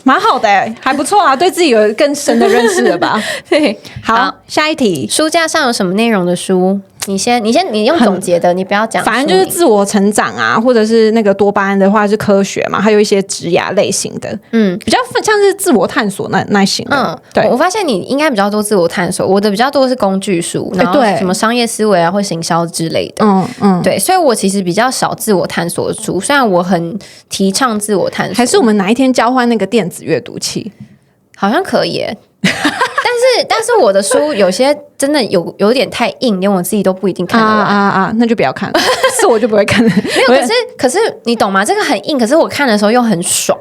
蛮好的还不错啊，对自己有更深的认识了吧？对，好，下一题，书架上有什么内容的书？你用总结的，你不要讲。反正就是自我成长啊，或者是那个多巴胺的话是科学嘛，还有一些职涯类型的，比较像是自我探索那型的。对，我发现你应该比较多自我探索，我的比较多是工具书，然后什么商业思维啊或行销之类的。对，所以我其实比较少自我探索的书，虽然我很提倡自我探索。还是我们哪一天交换那个电子阅读器？好像可以但是我的书有些真的有点太硬，连我自己都不一定看得完那就不要看了。是我就不会看了。没有，可是你懂吗？这个很硬，可是我看的时候又很爽。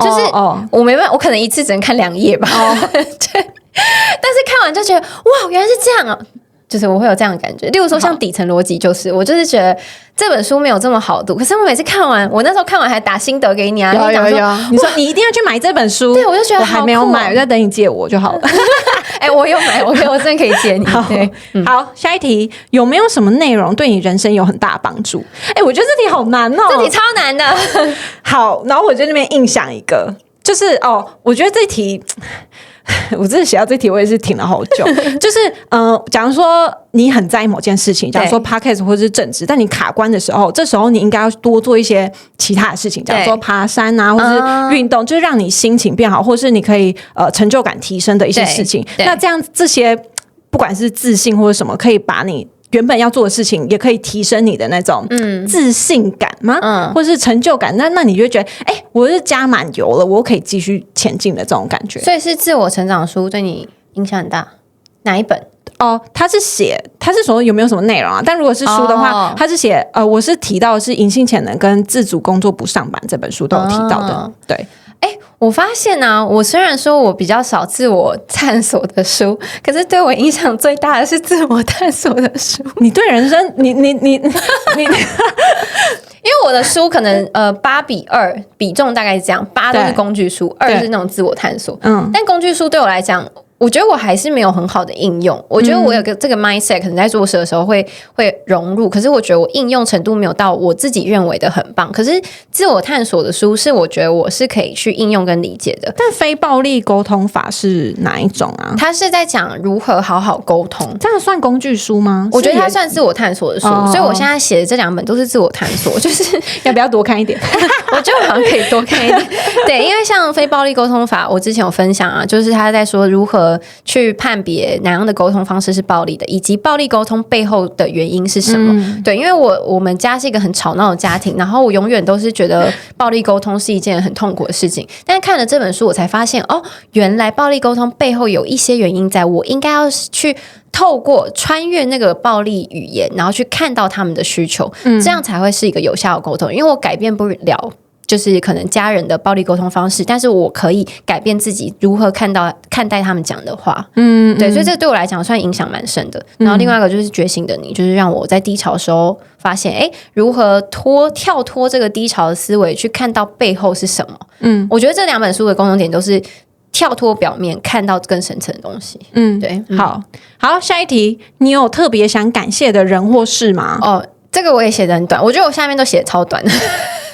就是我没办法，我可能一次只能看2页吧。对，但是看完就觉得哇，原来是这样啊！就是我会有这样的感觉。例如说像底层逻辑，我就是觉得这本书没有这么好读，可是我每次看完，我那时候看完还打心得给你啊，有，你说你一定要去买这本书，对，我就觉得我还没有买，我在等你借我就好了。我有买，我真的可以借你。好，下一题，有没有什么内容对你人生有很大帮助？我觉得这题好难哦，这题超难的。好，然后我就那边硬想一个，就是我觉得这题我真的写到这题，我也是挺了好久。就是假如说你很在意某件事情，假如说 podcast 或者是正职，但你卡关的时候，这时候你应该要多做一些其他的事情，假如说爬山啊，或是运动，就是让你心情变好，或是你可以成就感提升的一些事情。那这样这些不管是自信或者什么，可以把你原本要做的事情，也可以提升你的那种自信感吗？或是成就感？那你就会觉得，我是加满油了，我可以继续前进的这种感觉。所以是自我成长书对你影响很大，哪一本？他是说有没有什么内容啊？但如果是书的话，他是写我是提到的是《隐性潜能》跟《自主工作不上班》这本书都有提到的。对。我发现啊，我虽然说我比较少自我探索的书，可是对我影响最大的是自我探索的书。你对人生，你，因为我的书可能8:2比重大概是这样，8都是工具书，2是那种自我探索。但工具书对我来讲，我觉得我还是没有很好的应用。我觉得我有个这个 mindset 可能在做事的时候会融入，可是我觉得我应用程度没有到我自己认为的很棒。可是自我探索的书是我觉得我是可以去应用跟理解的。但非暴力沟通法是哪一种啊？它是在讲如何好好沟通，这样算工具书吗？我觉得它算自我探索的书，所以我现在写的这2本都是自我探索，就是要不要多看一点？我觉得好像可以多看一点。对，因为像非暴力沟通法，我之前有分享啊，就是他在说如何去判别哪样的沟通方式是暴力的，以及暴力沟通背后的原因是什么。对，因为我们家是一个很吵闹的家庭，然后我永远都是觉得暴力沟通是一件很痛苦的事情。但是看了这本书，我才发现原来暴力沟通背后有一些原因，在我应该要去透过穿越那个暴力语言，然后去看到他们的需求，这样才会是一个有效的沟通。因为我改变不了就是可能家人的暴力沟通方式，但是我可以改变自己如何看待他们讲的话。对，所以这对我来讲算影响蛮深的。然后另外一个就是觉醒的你，就是让我在低潮的时候发现，如何跳脱这个低潮的思维，去看到背后是什么。我觉得这2本书的共同点都是跳脱表面，看到更深层的东西。对，好，下一题，你有特别想感谢的人或事吗？这个我也写得很短，我觉得我下面都写得超短的。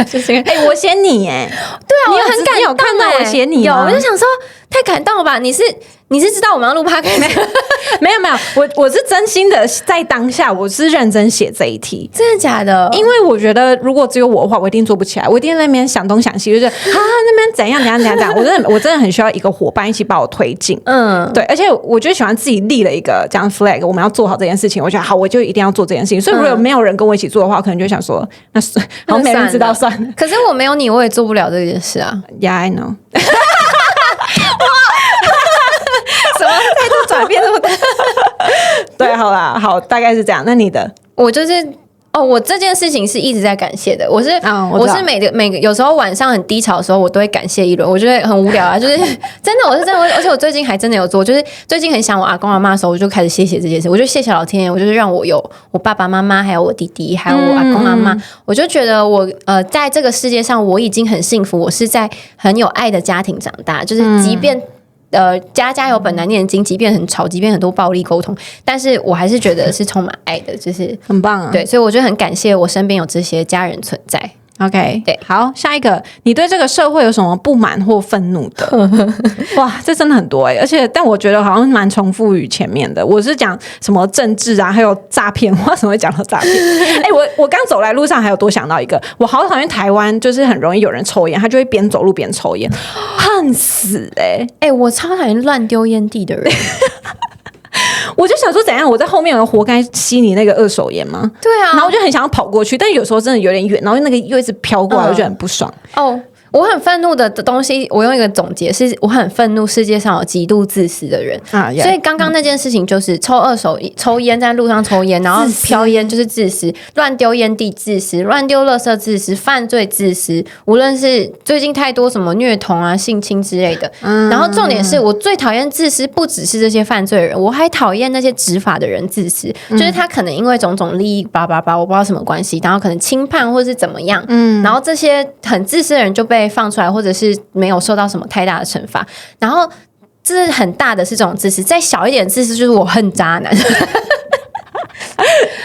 就是我写你耶，对啊，我很感动。你有看到我写你吗？有，我就想说太感动了吧？你是知道我们要录 podcast？ 没有，我是真心的，在当下我是认真写这一题。真的假的？因为我觉得如果只有我的话，我一定做不起来，我一定在那边想东想西，就是那边怎样，我真的很需要一个伙伴一起把我推进。对，而且我就喜欢自己立了一个这样 flag， 我们要做好这件事情，我觉得好，我就一定要做这件事情。所以如果没有人跟我一起做的话，我可能就想说，那好，没人知道算了。可是我没有你，我也做不了这件事啊。Yeah, I know 。什么态度转变这么大？对，好啦，好，大概是这样。那你的，我就是我这件事情是一直在感谢的。我是每个有时候晚上很低潮的时候，我都会感谢一轮。我觉得很无聊啊，就是真的，我是真的，而且我最近还真的有做，就是最近很想我阿公阿嬷的时候，我就开始谢谢这件事。我就谢谢老天爷，我就是让我有我爸爸妈妈，还有我弟弟，还有我阿公阿嬷。我就觉得我在这个世界上我已经很幸福，我是在很有爱的家庭长大，就是即便。家有本难念的经，即便很吵，即便很多暴力沟通，但是我还是觉得是充满爱的，就是很棒啊。对，所以我就很感谢我身边有这些家人存在。OK， 对，好，下一个，你对这个社会有什么不满或愤怒的？哇，这真的很多而且，但我觉得好像蛮重复于前面的。我是讲什么政治啊，还有诈骗，我为什么会讲到诈骗？我刚走来路上还有多想到一个，我好讨厌台湾，就是很容易有人抽烟，他就会边走路边抽烟，恨死我超讨厌乱丢烟蒂的人。我就想说怎样，我在后面有活该吸你那个二手烟吗？对啊，然后我就很想要跑过去，但有时候真的有点远，然后那个又一直飘过来，我就很不爽。我很愤怒的东西，我用一个总结是，我很愤怒世界上有极度自私的人所以刚刚那件事情就是抽烟在路上抽烟，然后飘烟就是自私，乱丢烟蒂自私，乱丢垃圾自私，犯罪自私，无论是最近太多什么虐童啊、性侵之类的。然后重点是我最讨厌自私，不只是这些犯罪人，我还讨厌那些执法的人自私，就是他可能因为种种利益我不知道什么关系，然后可能轻判或是怎么样，然后这些很自私的人就被放出来，或者是没有受到什么太大的惩罚。然后这是很大的是这种自私，再小一点的自私就是我恨渣男。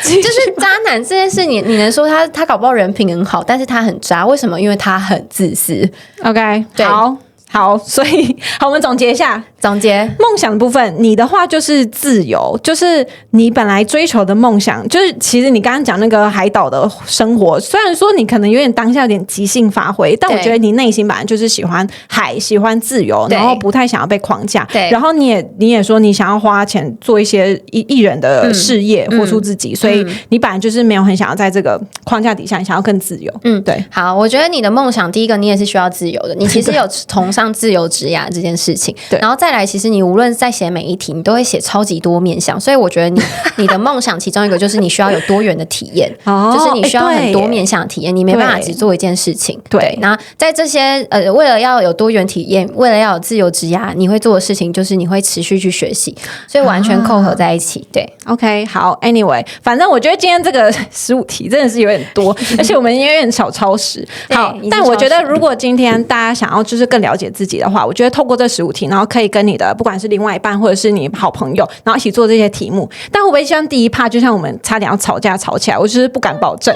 就是渣男这件事，你能说他搞不好人品很好，但是他很渣，为什么？因为他很自私。 OK， 对，好，所以好，我们总结一下，总结梦想的部分，你的话就是自由，就是你本来追求的梦想，就是其实你刚刚讲那个海岛的生活，虽然说你可能有点当下有点即兴发挥，但我觉得你内心本来就是喜欢海，喜欢自由，然后不太想要被框架。对，然后你也说你想要花钱做一些艺人的事业，活出自己，所以你本来就是没有很想要在这个框架底下，你想要更自由。对。好，我觉得你的梦想，第一个你也是需要自由的，你其实有崇尚自由职涯这件事情，对，然后再来，其实你无论在写每一题，你都会写超级多面向，所以我觉得你的梦想其中一个就是你需要有多元的体验，就是你需要很多面向的体验，你没办法只做一件事情。对，然后在这些为了要有多元体验，为了要有自由职涯，你会做的事情就是你会持续去学习，所以完全扣合在一起。对 ，OK， 好 ，Anyway， 反正我觉得今天这个15题真的是有点多，而且我们也有点小超时。好，但我觉得如果今天大家想要就是更了解自己的话，我觉得透过这15题，然后可以跟你的不管是另外一半或者是你好朋友，然后一起做这些题目。但会不会像第一趴，就像我们差点要吵架吵起来，我就是不敢保证。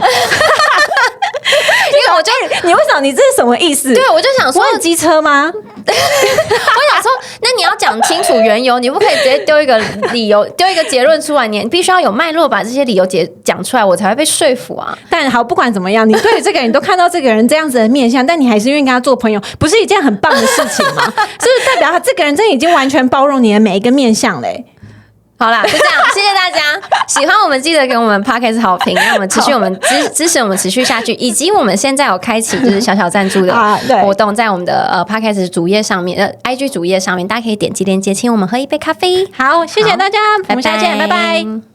因为我觉得你为什么？你这是什么意思？对，我就想说，我很机车吗？我想说，那你要讲清楚缘由，你不可以直接丢一个理由，丢一个结论出来，你必须要有脉络，把这些理由讲出来，我才会被说服啊。但好，不管怎么样，你对这个人，你都看到这个人这样子的面相，但你还是愿意跟他做朋友，不是一件很棒的事情吗？是不是代表他这个人真的已经完全包容你的每一个面相嘞？好啦，就这样，谢谢大家。喜欢我们记得给我们 Podcast 好评，让我们持续支持我们持续下去。以及我们现在有开启就是小小赞助的活动，在我们的Podcast 主页上面，IG 主页上面，大家可以点击链接，请我们喝一杯咖啡。好，谢谢大家，我们下次见，拜拜。